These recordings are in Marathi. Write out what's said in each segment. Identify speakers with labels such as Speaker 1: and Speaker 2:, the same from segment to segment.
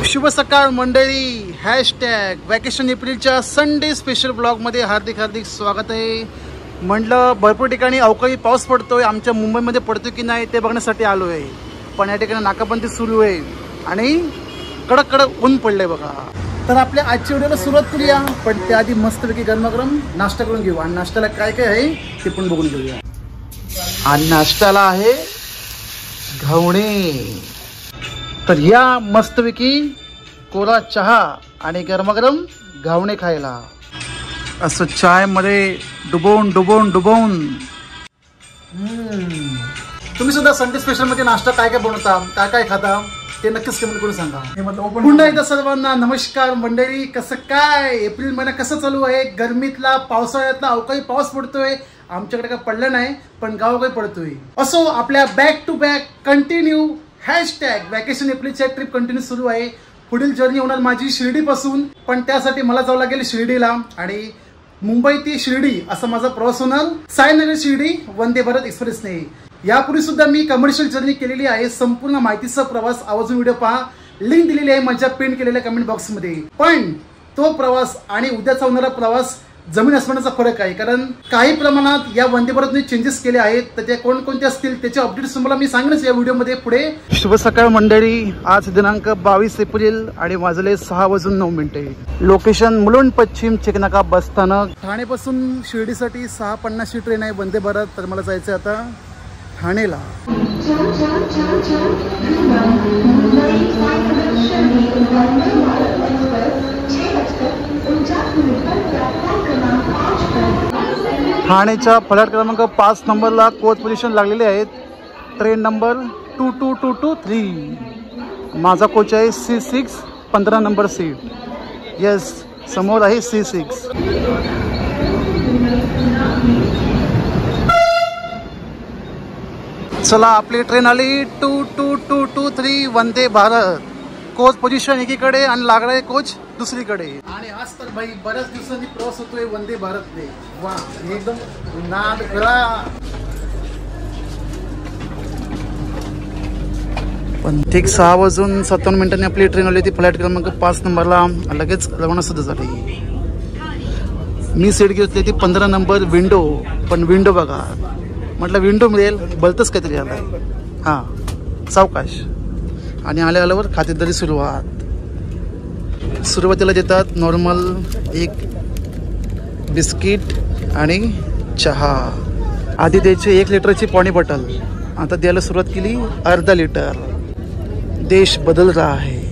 Speaker 1: शुभ सकाळ मंडळी. हॅशटॅग वॅकेशन एप्रिलच्या संडे स्पेशल ब्लॉगमध्ये हार्दिक हार्दिक स्वागत आहे. म्हटलं भरपूर ठिकाणी अवकाळी पाऊस पडतोय, आमच्या मुंबईमध्ये पडतोय की नाही ते बघण्यासाठी आलो आहे. पण या ठिकाणी नाकाबंदी सुरू आहे आणि कडक कडक ऊन पडलंय बघा. तर आपल्या आजच्या व्हिडिओला सुरुवात करूया, पण त्याआधी मस्तपैकी गरमागरम नाश्ता करून घेऊ. आणि नाश्त्याला काय काय आहे ते पण बघून घेऊया. आणि नाश्त्याला आहे घावणे. तर या मस्तपैकी कोरा चहा आणि गरमागरम घावणे खायला असं चायमध्ये डुबवून डुबवून डुबवून. तुम्ही सुद्धा संडे स्पेशलमध्ये नाश्ता काय काय बनवता, काय काय खाता ते नक्कीच कमेंट करून सांगा. पुन्हा एकदा सर्वांना नमस्कार मंडळी. कसं काय एप्रिल महिना कसं चालू आहे? गरमीतला पावसाळ्यातला अवकाळी पाऊस पडतोय. आमच्याकडे काय पडलं नाही पण गावाकडे पडतोय. असो, आपल्या back to back continue hashtag vacation एप्रिलच्या ट्रिप कंटिन्यू सुरू आहे. पुढील जर्नी होणार माझी शिर्डीपासून, पण त्यासाठी मला जावं लागेल शिर्डीला. आणि मुंबई ते शिर्डी असा माझा प्रवास होणार साईनगर शिर्डी वंदे भारत एक्सप्रेसने. यापूर्वी सुद्धा मी कमर्शियल जर्नी केलेली आहे. संपूर्ण माहितीचा प्रवास आवर्जून व्हिडिओ पहा, लिंक दिलेली आहे माझ्या पिन केलेल्या कमेंट बॉक्समध्ये. पण तो प्रवास आणि उद्याचा होणारा प्रवास जमीन आसमानाचा फरक आहे. कारण काही प्रमाणात या वंदे भारतने चेंजेस केले आहेत. तर ते कोणकोणते असतील त्याचे अपडेट्स तुम्हाला मी सांगणच या व्हिडिओमध्ये पुढे. शुभ सकाळ मंडळी. आज दिनांक 22 एप्रिल आणि वाजले 6:09. लोकेशन मुलुंड पश्चिम चिकनाका बस स्थानक. ठाणेपासून शिर्डीसाठी 6:50ची ट्रेन आहे वंदे भारत. तर मला जायचं आहे आता ठाणेला. ठाणेच्या फलाट क्रमांक 5 नंबरला कोच पोझिशन लागलेले आहेत. Train number 22223. माझा कोच आहे C6 15 नंबर सीट. येस, समोर आहे C6. चला, आपली ट्रेन आली 22223 वंदे भारत. कोच पोझिशन एकीकडे आणि लागलाय कोच दुसरीकडे. आणि आज तर भाई बऱ्याच दिवसांनी प्रवास होतोय वंदे भारतने. वा, एकदम नाद करा. पण ठीक 6:57 आपली ट्रेन आली होती फ्लाईट क्रमांक 5 नंबरला. लगेच रवाना सुद्धा झाली. मी सीट घेतली होती 15 नंबर विंडो. पण विंडो बघा, म्हटलं विंडो मिळेल, भलतंच काहीतरी आलं. हां, सावकाश. आणि आल्यावर खातेदारी सुरुवातीला देतात नॉर्मल एक बिस्किट आणि चहा. आधी द्यायची 1 लिटरची पाणी बॉटल, आता द्यायला सुरुवात केली अर्धा लिटर. देश बदल रहा है.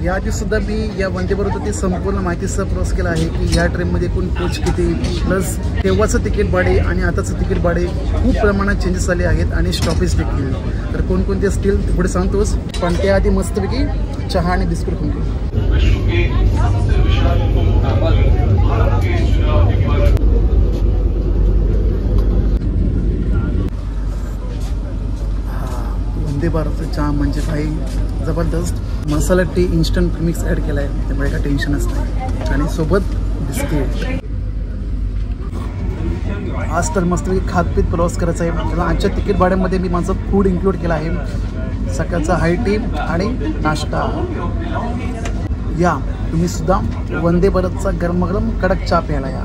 Speaker 1: याआधी सुद्धा मी या वंदे भारतची संपूर्ण माहितीचा प्रवास केला आहे की या ट्रेनमध्ये एकूण कोच किती, प्लस तेव्हाचं तिकीट भाडे आणि आताचं तिकीट भाडे खूप प्रमाणात चेंजेस झाले आहेत. आणि स्टॉपेज देखील. तर कोणकोणते असतील ते पुढे सांगतोच, पण त्याआधी मस्तपैकी चहा आणि बिस्कुट खाऊन घेऊ. वंदे भारतचा चहा म्हणजे भाई जबरदस्त. मसाला टी इन्स्टंट मिक्स ॲड केला आहे, त्यामुळे काय टेन्शनच नाही. आणि सोबत बिस्किट. आज तर मस्तपैकी खातपीत प्रवास करायचा आहे. त्याला आजच्या तिकीट भाड्यामध्ये मी माझं फूड इन्क्लूड केलं आहे. सकाळचा हाय टी आणि नाश्ता. या तुम्ही सुद्धा वंदे भारतचा गरमागरम कडक चहा प्यायला या.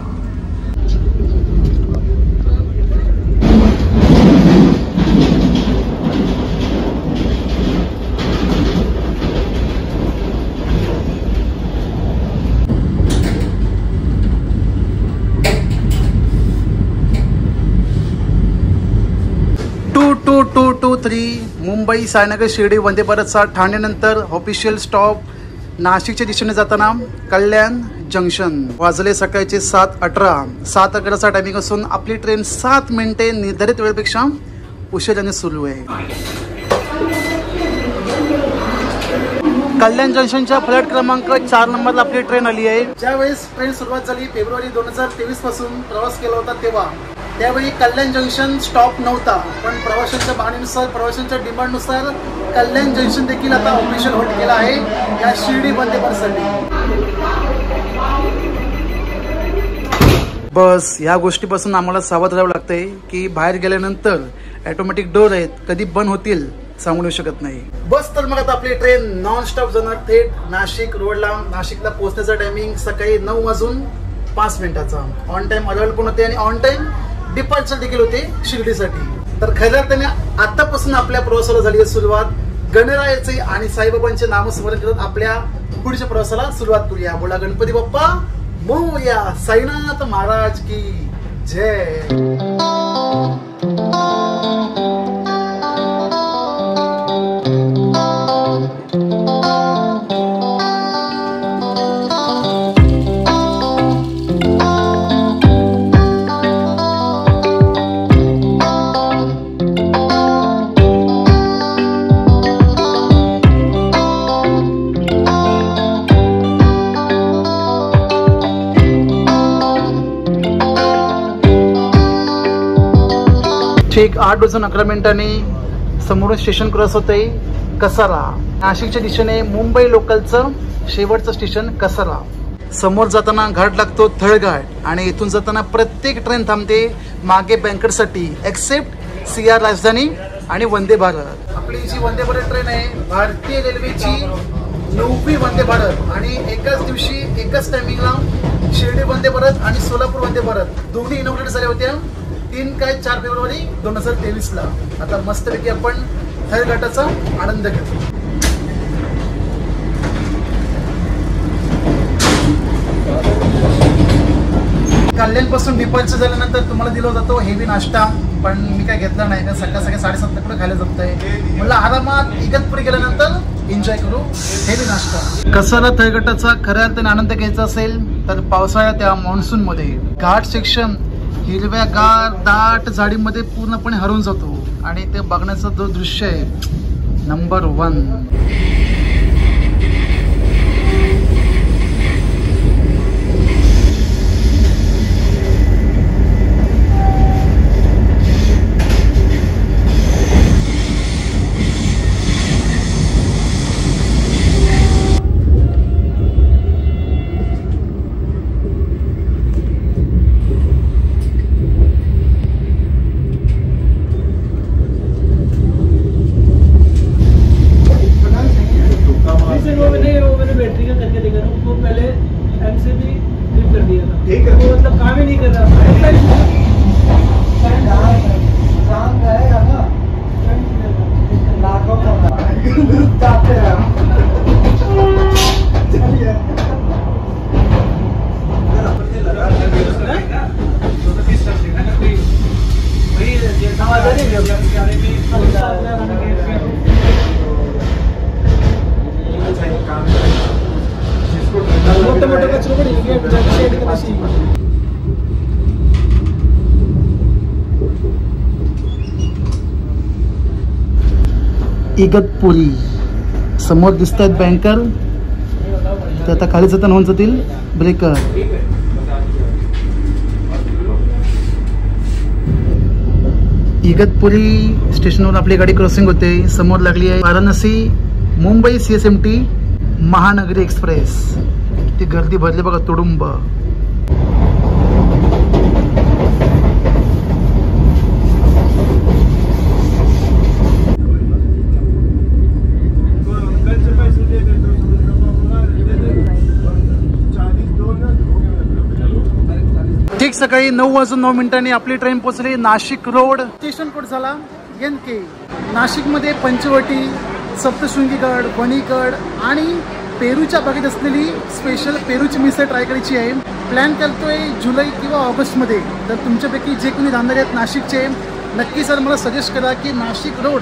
Speaker 1: मुंबई साईनगर शिर्डी वंदे भारतचा ठाणेनंतर ऑफिशियल स्टॉप नाशिकच्या दिशेने जाताना कल्याण जंक्शन. वाजले सकाळचे 7:18. 7:11चा टायमिंग असून आपली ट्रेन 7 मिनिटे निर्धारित वेळेपेक्षा उशिराने सुरू आहे. कल्याण जंक्शनच्या फ्लाईट क्रमांक 4 नंबरला आपली ट्रेन आली आहे. ज्यावेळेस ट्रेन सुरुवात झाली फेब्रुवारी 2023 पासून प्रवास केला होता तेव्हा त्यावेळी कल्याण जंक्शन स्टॉप नव्हता. पण प्रवाशांच्या मागणीनुसार, प्रवाशांच्या डिमांडनुसार कल्याण जंक्शन देखील आता ऑफिशियल होल्ड केला आहे या शिर्डी वंदे भारतसाठी. बस या गोष्टीपासून आम्हाला सावध राहावं लागतंय की बाहेर गेल्यानंतर ऑटोमॅटिक डोर आहेत, कधी बंद होतील सांगू शकत नाही. बस तर मग आता आपली ट्रेन नॉन स्टॉप जाणार थेट नाशिक रोडला. नाशिकला पोहोचण्याचा टायमिंग सकाळी 9:05 ऑन टाइम अरायवल पण होते आणि ऑन टाइम डिपार्चर देखील होते शिर्डीसाठी. तर खऱ्या अर्थाने आतापासून आपल्या प्रवासाला झाली आहे सुरुवात. गणरायाचे आणि साईबाबांचे नामस्मरण करत आपल्या पुढच्या प्रवासाला सुरुवात करूया. बोला गणपती बाप्पा मोरया. साईनाथ महाराज की जय. ठीक 8:11 समोरून स्टेशन क्रॉस होते कसारा. नाशिकच्या दिशेने मुंबई लोकलचं शेवटचं स्टेशन कसारा. समोर जाताना घाट लागतो थळघाट आणि इथून जाताना प्रत्येक ट्रेन थांबते मागे बँकरसाठी एक्सेप्ट CR राजधानी आणि वंदे भारत. आपली जी वंदे भारत ट्रेन आहे भारतीय रेल्वेची 9वी वंदे भारत आणि एकाच दिवशी एकाच टायमिंगला शिर्डी वंदे भारत आणि सोलापूर वंदे भारत दोन्ही इनॉग्रेट झाल्या होत्या 4 फेब्रुवारी 2023ला. आता मस्तपैकी आपण थळघाटाचा आनंद घेतो. कल्याणपासून डिपार्चर झाल्यानंतर तुम्हाला दिला जातो हेवी नाश्ता, पण मी काय घेतला नाही का सकाळ 7:30 पुढे खायला जमतंय. मला आरामात इगतपुरी गेल्यानंतर एन्जॉय करू हेवी नाश्ता. कसारा थळघाटाचा खऱ्या अर्थाने आनंद घ्यायचा असेल तर पावसाळ्यात त्या मान्सून मध्ये घाट सेक्शन हिरव्यागार दाट झाडीमध्ये पूर्णपणे हरवून जातो आणि ते बघण्याचा जो दृश्य आहे नंबर 1. इगतपुरी समोर दिसत आहेत बँकर. ते आता खाली जाताना होऊन जातील ब्रेकर. इगतपुरी स्टेशनवर आपली गाडी क्रॉसिंग होते. समोर लागली आहे वाराणसी मुंबई CSMT महानगरी एक्सप्रेस. ती गर्दी भरली बघा तुडुंब. ठीक सकाळी 9:09 आपली ट्रेन पोहोचली नाशिक रोड. स्टेशन कोड झाला NK. नाशिकमध्ये पंचवटी सप्तशृंगीगड वणीगड आणि पेरूच्या बागेत असलेली स्पेशल पेरूची मिसळ ट्राय करायची आहे. प्लॅन करतोय जुलै किंवा ऑगस्टमध्ये. तर तुमच्यापैकी जे कोणी राहणारे आहेत नाशिकचे नक्की सर मला सजेस्ट करा की नाशिक रोड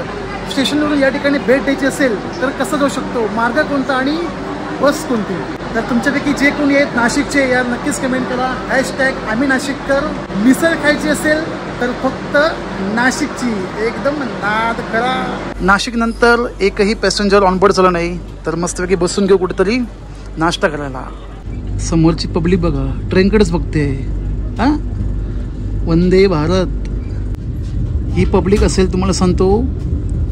Speaker 1: स्टेशनवरून या ठिकाणी भेट द्यायची असेल तर कसं जाऊ शकतो, मार्ग कोणता आणि बस कोणती. तर तुमच्यापैकी जे कोणी आहेत नाशिकचे यार नक्कीच कमेंट करा. #आम्ही नाशिककर. मिसळ खायची असेल तर फक्त नाशिकची एकदम नाद करा. नाशिक नंतर एकही पॅसेंजर ऑनबोर्ड झाला नाही तर मस्तपैकी बसून घेऊ कुठेतरी नाश्ता करायला. समोरची पब्लिक बघा ट्रेनकडेच बघते. हां वंदे भारत ही पब्लिक असेल तुम्हाला सांगतो.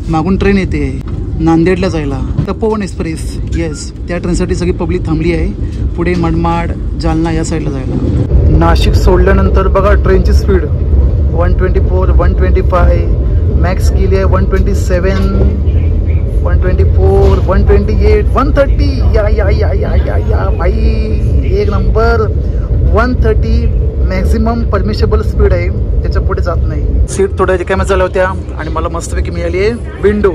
Speaker 1: मागून ट्रेन येते नांदेडला जायला तपोवन एक्सप्रेस. येस त्या ट्रेनसाठी सगळी पब्लिक थांबली आहे पुढे मनमाड जालना या साईडला जायला. नाशिक सोडल्यानंतर बघा ट्रेनची स्पीड 124 125 मॅक्स गेली आहे 127. 124, 128, 130. या भाई एक नंबर. 130 मॅक्झिमम परमिशेबल स्पीड आहे, त्याच्या पुढे जात नाही. सीट थोड्या रिकाम्या झाल्या होत्या आणि मला मस्तपैकी मिळाली आहे विंडो.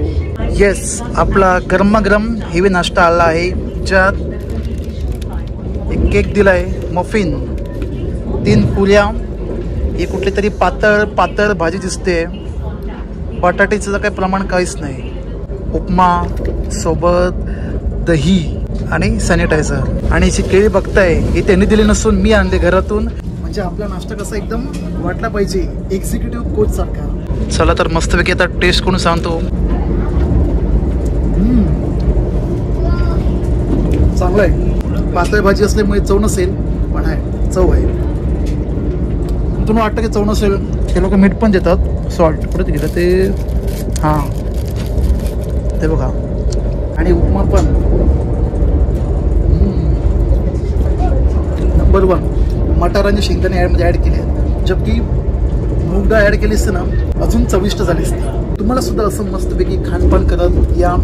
Speaker 1: येस, आपला गरमागरम हेवी नाश्ता आला आहे, ज्यात एक केक दिलाय, मफिन, 3 पुऱ्या, ही कुठली तरी पातळ भाजी दिसते. बटाट्याचं काही प्रमाण काहीच नाही. उपमा सोबत दही आणि सॅनिटायझर आणि जी केळी बघताय ही त्यांनी दिली नसून मी आणले घरातून. म्हणजे आपला नाश्ता कसा एकदम वाटला पाहिजे एक्झिक्युटिव्ह कोच सारखा. चला तर मस्तपैकी आता टेस्ट करून सांगतो. चांगलं आहे. पातळ भाजी असल्यामुळे चव नसेल, पण आहे, चव आहे. तुम्हाला वाटतं की चव नसेल, ते लोक मीठ पण देतात, सॉल्ट परत घेतात ते. हां, ते बघा. आणि उपमा पण नंबर 1. मटार आणि शेंगदाणे ॲडमध्ये ॲड केले आहेत, जबकि मूग डाळ ॲड केली असते ना अजून चविष्ट झाली असते. तुम्हाला सुद्धा असं मस्तपैकी खानपान करत या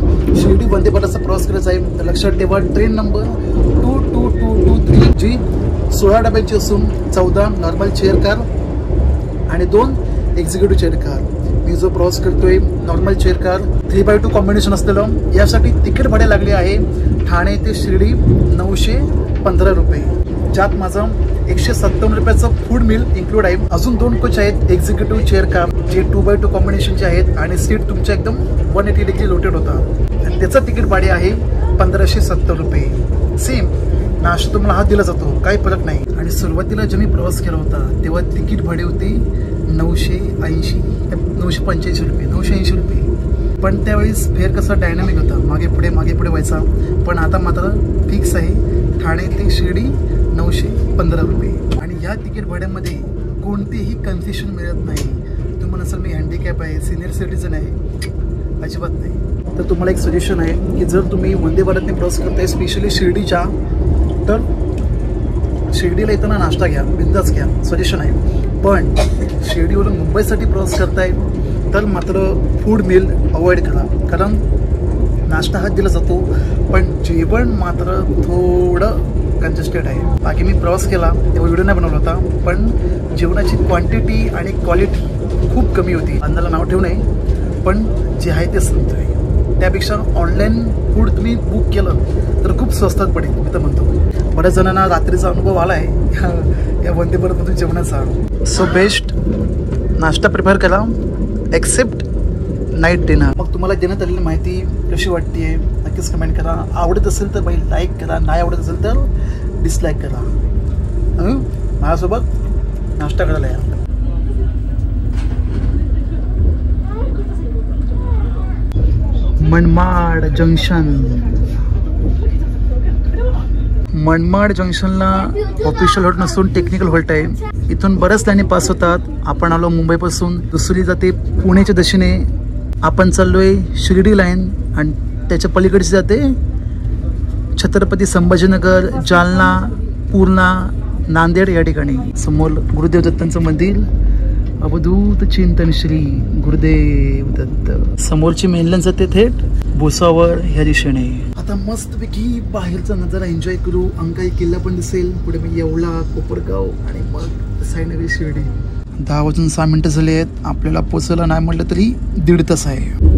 Speaker 1: शिर्डी वंदे भारतचा प्रवास करायचा आहे तर लक्षात ठेवा, ट्रेन नंबर 22223 जी 16 डब्यांची असून 14 नॉर्मल चेअर कार आणि 2 एक्झिक्युटिव्ह चेअर कार. मी जो प्रवास करतोय normal chair car 3x2 combination असलेलं, यासाठी तिकीट भाडे लागले आहे ठाणे ते शिर्डी 915 रुपये, ज्यात माझं 157 रुपयाचं फूड मिल इन्क्लूड आहे. अजून 2 कोच आहेत एक्झिक्युटिव्ह चेअर कार जे 2x2 कॉम्बिनेशनचे आहेत आणि सीट तुमच्या एकदम 180 डिग्री रोटेट होतात आणि त्याचं तिकीट भाडे आहे 1570 रुपये. सेम नाश्ता तुम्हाला हा दिला जातो, काही फरक नाही. आणि सुरुवातीला जेव्हा मी प्रवास केला होता तेव्हा तिकीट भाडे होते 985 रुपये, 980 रुपये. पण त्यावेळेस फेअर कसा डायनामिक होता, मागे पुढे व्हायचा. पण आता मात्र फिक्स आहे, ठाणे ते शिर्डी 915 रुपये. आणि ह्या तिकीट भाड्यामध्ये कोणतेही कन्सेशन मिळत नाही. तुम्हाला नसेल मी हँडिकॅप आहे, सिनियर सिटीजन आहे, अजिबात नाही. तर तुम्हाला एक सजेशन आहे की जर तुम्ही वंदे भारतने प्रवास करताय स्पेशली शिर्डीच्या, तर शिर्डीला येताना नाश्ता घ्या, बिंदास घ्या, सजेशन आहे. पण शिर्डीवरून मुंबईसाठी प्रवास करताय तर मात्र फूड मिल अवॉइड करा, कारण नाश्ता हाच दिला जातो पण जेवण मात्र थोडं कंजेस्टेड आहे. बाकी मी प्रवास केला तेव्हा व्हिडिओ नाही बनवला होता, पण जेवणाची क्वांटिटी आणि क्वालिटी खूप कमी होती. अंदाला नाव ठेवू नये, पण जे आहे ते सांगतोय. त्यापेक्षा ऑनलाईन फूड तुम्ही बुक केलं तर खूप स्वस्तात पडेल, मी तर म्हणतो. बऱ्याच जणांना रात्रीचा अनुभव आला आहे या वंदे भारतमधून जेवणाचा. सो बेस्ट नाश्ता प्रिपेअर करा एक्सेप्ट नाईट डिनर. मग तुम्हाला देण्यात आलेली माहिती कशी वाटते नक्कीच कमेंट करा. आवडत असेल तर बाई लाईक करा, नाही आवडत असेल तर डिसलाईक करा. माझ्यासोबत नाश्ता करायला या. मनमाड जंक्शनला ऑफिशियल हॉल्ट नसून टेक्निकल हॉल्ट आहे. इथून बऱ्याच लाईनी पास होतात. आपण आलो मुंबईपासून, दुसरी जाते पुण्याच्या दिशेने. आपण चाललोय शिर्डी लाईन आणि त्याच्या पलीकडची जाते छत्रपती संभाजीनगर, जालना, पूर्णा, नांदेड या ठिकाणी. समोर गुरुदेव दत्तांचं मंदिर, अवधूत चिंतन श्री गुरुदेव दत्त. समोरची मेनलाईन जाते थेट भुसावळ ह्या दिशेने. आता मस्तपैकी बाहेरचा नजारा एन्जॉय करू. अंकाई किल्ला पण दिसेल पुढे, मग येवला, कोपरगाव आणि मग साईडने शिर्डी. 10:06 झाले आहेत. आपल्याला पोचायला नाही म्हटलं तरी 1.5 तास आहे.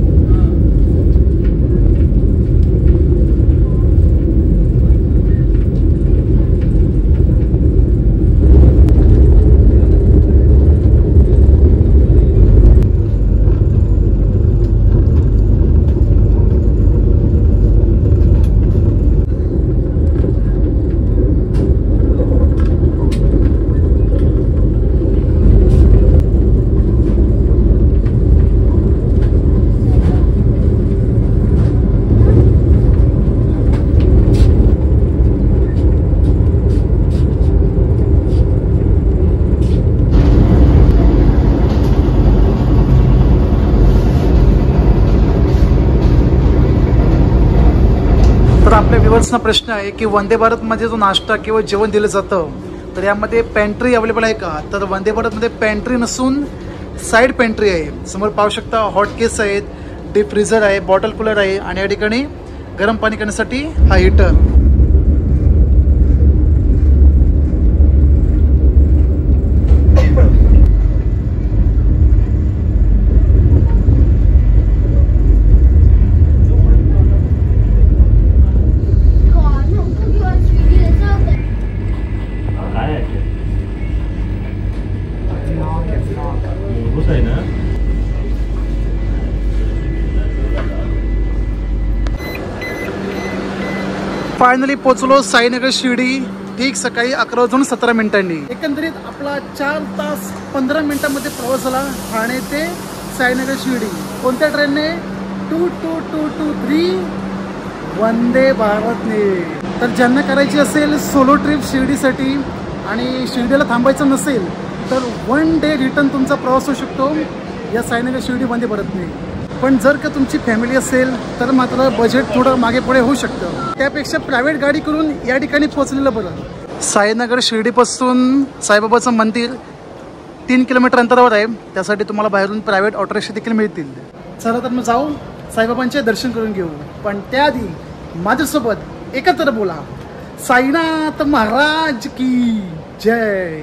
Speaker 1: तर आपल्या व्ह्युअर्सना प्रश्न आहे की वंदे भारतमध्ये जो नाश्ता किंवा जेवण दिलं जातं तर यामध्ये पेंट्री अवेलेबल आहे का? तर वंदे भारतमध्ये पेंट्री नसून साईड पेंट्री आहे. समोर पाहू शकता हॉट केस आहेत, डीप फ्रीझर आहे, बॉटल कूलर आहे आणि या ठिकाणी गरम पाणी करण्यासाठी हा हीटर. फायनली पोचलो साईनगर शिर्डी, ठीक सकाळी 11:17. एकंदरीत आपला 4 तास 15 मिनिटांमध्ये प्रवास झाला ठाणे ते साईनगर शिर्डी. कोणत्या ट्रेनने? 2223 वंदे भारतने. तर ज्यांना करायची असेल सोलो ट्रिप शिर्डीसाठी आणि शिर्डीला थांबायचं नसेल तर 1 डे रिटर्न तुमचा प्रवास होऊ शकतो या साईनगर शिर्डी वंदे भारतने. पण जर का तुमची फॅमिली असेल तर मात्र बजेट थोडं मागे पुढे होऊ शकतं. त्यापेक्षा प्रायव्हेट गाडी करून या ठिकाणी पोहोचलेलं बरं. साईनगर शिर्डीपासून साईबाबाचं मंदिर 3 किलोमीटर अंतरावर आहे. त्यासाठी तुम्हाला बाहेरून प्रायव्हेट ऑटो रिक्षा देखील मिळतील. चला तर मग जाऊ साईबाबांचे दर्शन करून घेऊ. पण त्याआधी माझ्यासोबत एकत्र बोला, साईनाथ महाराज की जय.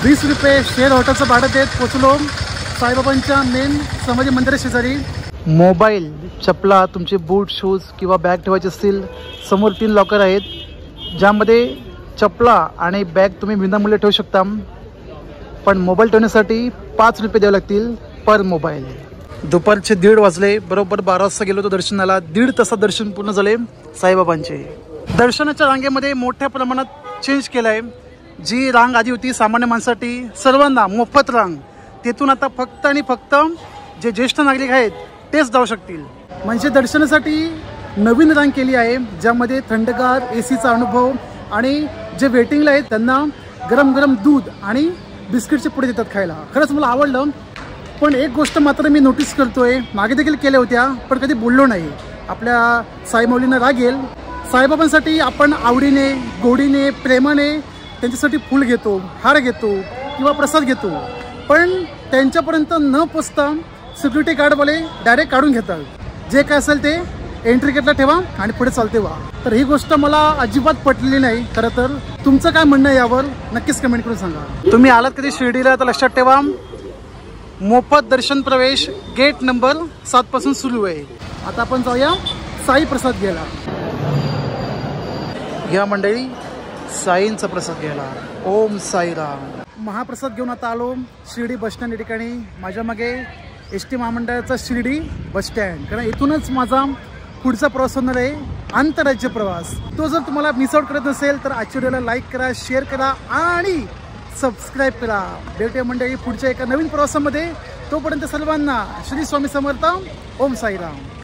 Speaker 1: ₹20 शेअर हॉटेलचं भाडं देत पोचलो साईबाबांच्या मेन समाधी मंदिरा शेजारी. मोबाईल, चपला, तुमचे बूट, शूज किंवा बॅग ठेवायचे असतील समोर 3 लॉकर आहेत, ज्यामध्ये चपला आणि बॅग तुम्ही विनामूल्य ठेवू शकता. पण मोबाईल ठेवण्यासाठी ₹5 द्यावे लागतील पर मोबाईल. दुपारचे 1:30 वाजले. बरोबर 12 वाजता गेलो तो दर्शनाला. 1.5 तासात दर्शन पूर्ण झाले साईबाबांचे. दर्शनाच्या रांगेमध्ये मोठ्या प्रमाणात चेंज केलं आहे. जी रांग आधी होती सामान्य माणसासाठी सर्वांना मोफत रांग, तिथून आता फक्त आणि फक्त जे ज्येष्ठ नागरिक आहेत तेच जाऊ शकतील. म्हणजे दर्शनासाठी नवीन रांग केली आहे, ज्यामध्ये थंडगार एसीचा अनुभव आणि जे वेटिंगला आहेत त्यांना गरम गरम दूध आणि बिस्किटचे पुढे देतात खायला. खरंच मला आवडलं. पण एक गोष्ट मात्र मी नोटीस करतोय, मागे देखील केल्या होत्या पण कधी बोललो नाही. आपल्या साईमाऊलींना राग येईल. साईबाबांसाठी आपण आवडीने, गोडीने, प्रेमाने त्यांच्यासाठी फूल घेतो, हार घेतो किंवा प्रसाद घेतो. पण त्यांच्यापर्यंत न पोचता सिक्युरिटी गार्डवाले डायरेक्ट काढून घेतात. जे काय असेल ते एंट्री गेटला ठेवा आणि पुढे चालते व्हा. तर ही गोष्ट मला अजिबात पटलेली नाही. खरं तर तुमचं काय म्हणणं यावर नक्कीच कमेंट करून सांगा. तुम्ही आलात कधी शिर्डीला तर लक्षात ठेवा, मोफत दर्शन प्रवेश गेट नंबर 7 पासून सुरू आहे. आता आपण जाऊया साई प्रसाद घ्यायला. घ्या मंडळी साईंचा प्रसाद घ्यायला. ओम साईराम. महाप्रसाद घेऊन आता आलो शिर्डी बसस्टँड या ठिकाणी. माझ्या मागे ST महामंडळाचा शिर्डी बसस्टँड, कारण इथूनच माझा पुढचा प्रवास होणार आहे, आंतरराज्य प्रवास. तो जर तुम्हाला मिस आउट करत नसेल तर आजच्या व्हिडिओला लाईक करा, शेअर करा आणि सबस्क्राईब करा. भेटूया मंडळी पुढच्या एका नवीन प्रवासामध्ये. तोपर्यंत सर्वांना श्री स्वामी समर्थ. ओम साईराम.